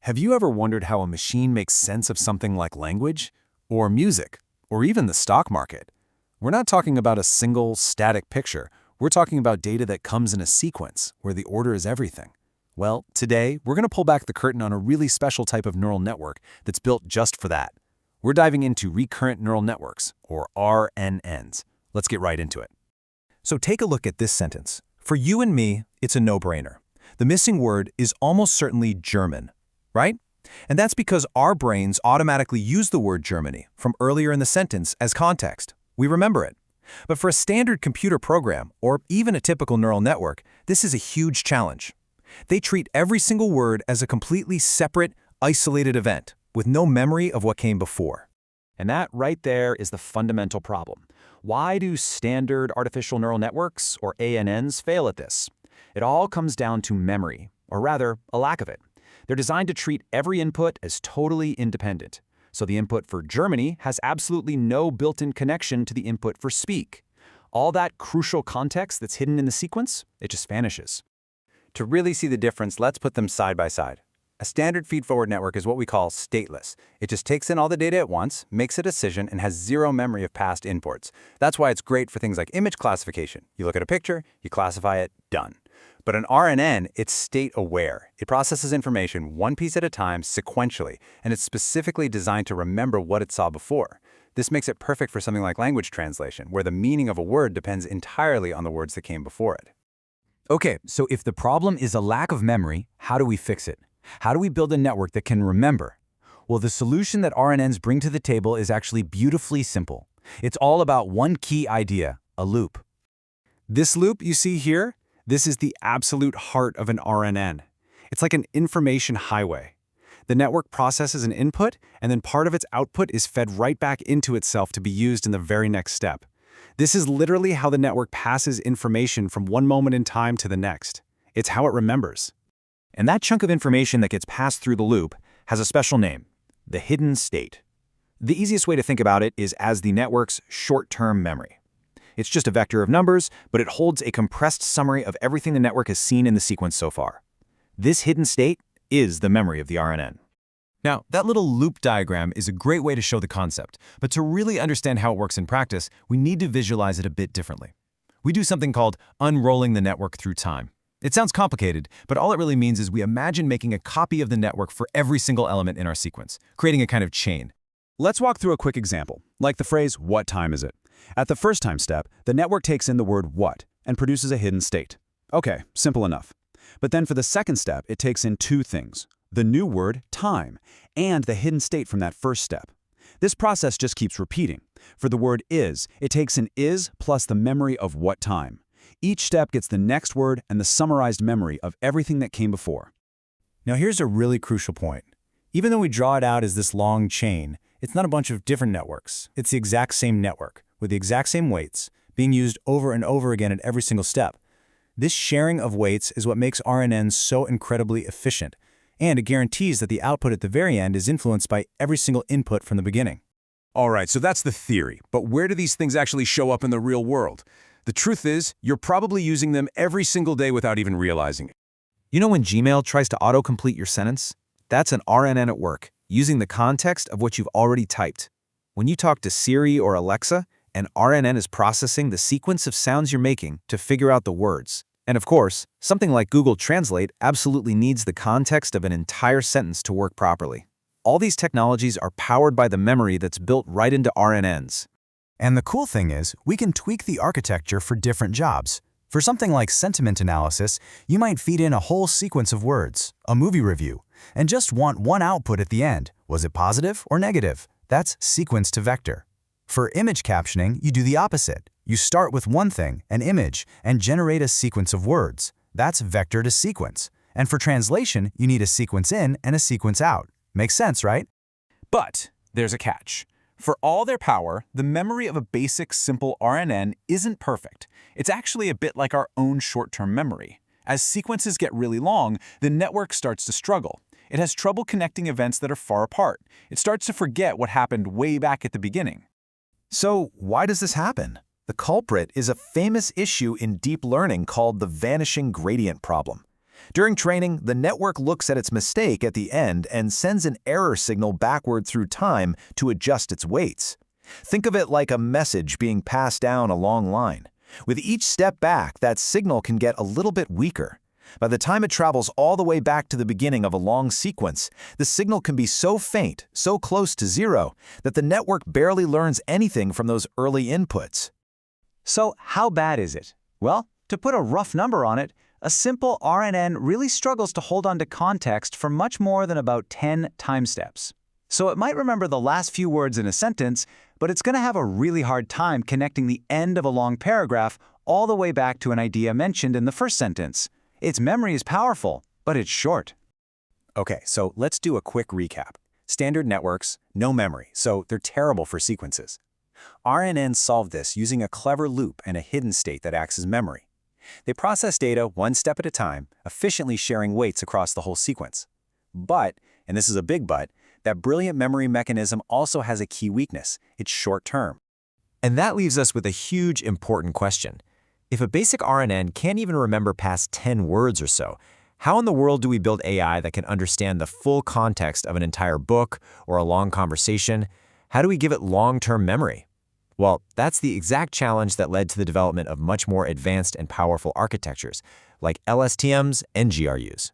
Have you ever wondered how a machine makes sense of something like language, or music, or even the stock market? We're not talking about a single, static picture. We're talking about data that comes in a sequence, where the order is everything. Well, today, we're going to pull back the curtain on a really special type of neural network that's built just for that. We're diving into recurrent neural networks, or RNNs. Let's get right into it. So take a look at this sentence. For you and me, it's a no-brainer. The missing word is almost certainly German, right? And that's because our brains automatically use the word Germany from earlier in the sentence as context. We remember it. But for a standard computer program, or even a typical neural network, this is a huge challenge. They treat every single word as a completely separate, isolated event, with no memory of what came before. And that right there is the fundamental problem. Why do standard artificial neural networks, or RNNs, fail at this? It all comes down to memory, or rather, a lack of it. They're designed to treat every input as totally independent. So the input for Germany has absolutely no built-in connection to the input for speak. All that crucial context that's hidden in the sequence, it just vanishes. To really see the difference, let's put them side by side. A standard feed-forward network is what we call stateless. It just takes in all the data at once, makes a decision, and has zero memory of past imports. That's why it's great for things like image classification. You look at a picture, you classify it, done. But an RNN, it's state-aware. It processes information one piece at a time sequentially, and it's specifically designed to remember what it saw before. This makes it perfect for something like language translation, where the meaning of a word depends entirely on the words that came before it. Okay, so if the problem is a lack of memory, how do we fix it? How do we build a network that can remember? Well, the solution that RNNs bring to the table is actually beautifully simple. It's all about one key idea, a loop. This loop you see here, this is the absolute heart of an RNN. It's like an information highway. The network processes an input, and then part of its output is fed right back into itself to be used in the very next step. This is literally how the network passes information from one moment in time to the next. It's how it remembers. And that chunk of information that gets passed through the loop has a special name, the hidden state. The easiest way to think about it is as the network's short-term memory. It's just a vector of numbers, but it holds a compressed summary of everything the network has seen in the sequence so far. This hidden state is the memory of the RNN. Now, that little loop diagram is a great way to show the concept, but to really understand how it works in practice, we need to visualize it a bit differently. We do something called unrolling the network through time. It sounds complicated, but all it really means is we imagine making a copy of the network for every single element in our sequence, creating a kind of chain. Let's walk through a quick example, like the phrase, "What time is it?" At the first time step, the network takes in the word what and produces a hidden state. Okay, simple enough. But then for the second step, it takes in two things, the new word, time, and the hidden state from that first step. This process just keeps repeating. For the word is, it takes in is plus the memory of what time. Each step gets the next word and the summarized memory of everything that came before. Now here's a really crucial point. Even though we draw it out as this long chain, it's not a bunch of different networks. It's the exact same network, with the exact same weights, being used over and over again at every single step. This sharing of weights is what makes RNNs so incredibly efficient, and it guarantees that the output at the very end is influenced by every single input from the beginning. All right, so that's the theory, but where do these things actually show up in the real world? The truth is, you're probably using them every single day without even realizing it. You know when Gmail tries to autocomplete your sentence? That's an RNN at work, using the context of what you've already typed. When you talk to Siri or Alexa, an RNN is processing the sequence of sounds you're making to figure out the words. And of course, something like Google Translate absolutely needs the context of an entire sentence to work properly. All these technologies are powered by the memory that's built right into RNNs. And the cool thing is, we can tweak the architecture for different jobs. For something like sentiment analysis, you might feed in a whole sequence of words, a movie review, and just want one output at the end. Was it positive or negative? That's sequence to vector. For image captioning, you do the opposite. You start with one thing, an image, and generate a sequence of words. That's vector to sequence. And for translation, you need a sequence in and a sequence out. Makes sense, right? But there's a catch. For all their power, the memory of a basic, simple RNN isn't perfect. It's actually a bit like our own short-term memory. As sequences get really long, the network starts to struggle. It has trouble connecting events that are far apart. It starts to forget what happened way back at the beginning. So why does this happen? The culprit is a famous issue in deep learning called the vanishing gradient problem. During training, the network looks at its mistake at the end and sends an error signal backward through time to adjust its weights. Think of it like a message being passed down a long line. With each step back, that signal can get a little bit weaker. By the time it travels all the way back to the beginning of a long sequence, the signal can be so faint, so close to zero, that the network barely learns anything from those early inputs. So how bad is it? Well, to put a rough number on it, a simple RNN really struggles to hold on to context for much more than about 10 time steps. So it might remember the last few words in a sentence, but it's going to have a really hard time connecting the end of a long paragraph all the way back to an idea mentioned in the first sentence. Its memory is powerful, but it's short. Okay, so let's do a quick recap. Standard networks, no memory, so they're terrible for sequences. RNNs solve this using a clever loop and a hidden state that acts as memory. They process data one step at a time, efficiently sharing weights across the whole sequence. But, and this is a big but, that brilliant memory mechanism also has a key weakness. It's short-term. And that leaves us with a huge, important question. If a basic RNN can't even remember past 10 words or so, how in the world do we build AI that can understand the full context of an entire book or a long conversation? How do we give it long-term memory? Well, that's the exact challenge that led to the development of much more advanced and powerful architectures, like LSTMs and GRUs.